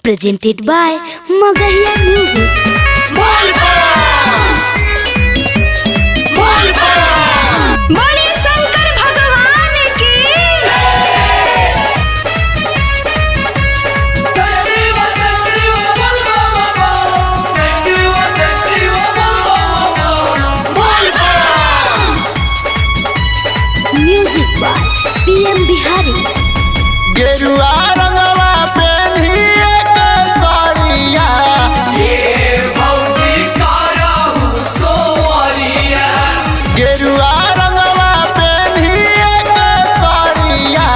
presented by Magahiya Music. बोले शंकर भगवान की। Music by PM Bihari. गेरुआ रंगवा पेन्ही एक साड़िया गेरुआ रंगवा पेन्ही एक साड़िया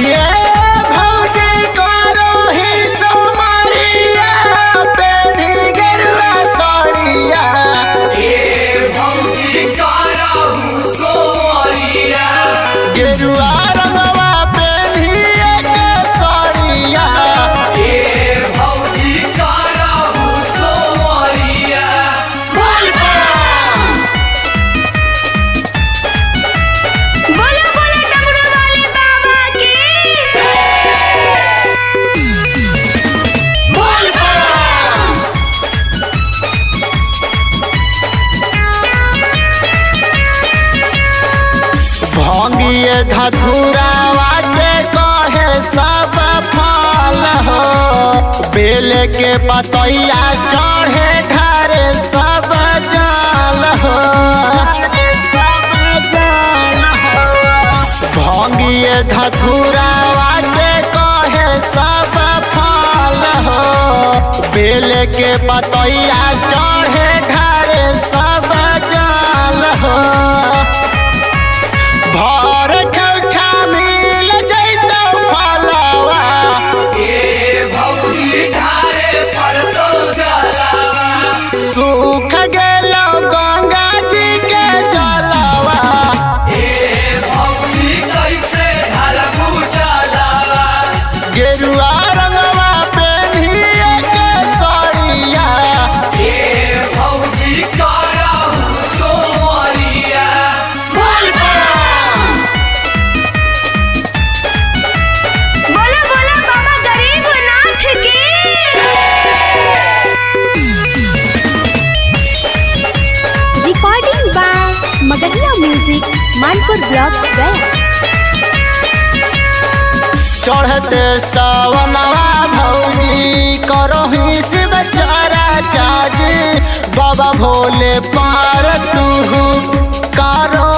ये भौजी करो ही सोमरिया पेन्ही गेरुआ साड़िया गेरुआ रंगवा पेन्ही एक साड़िया बोला बोला डमरू वाले बाबा की। भंगिए धतुरावा के कहे सब फल हो बेल के पतैया चढ़े ढारे सब जाल हो भंगिए धतुरावा के कहे सब फल हो बेल के पतैया चढ़े ढारे सब जाल हो भर ठौठा मिल जैतो फलवा सूख गेलो गंगा जी के जलवा गेरुआ रंगवा पेन्ही एक साड़िया बोला बोला बाबा गरीबनाथ की। Recording by Magahiya music Manpur block Gaya. चढ़ते सवनवा भौजी करही शिव चरा चाजी बाबा भोले पार तू करो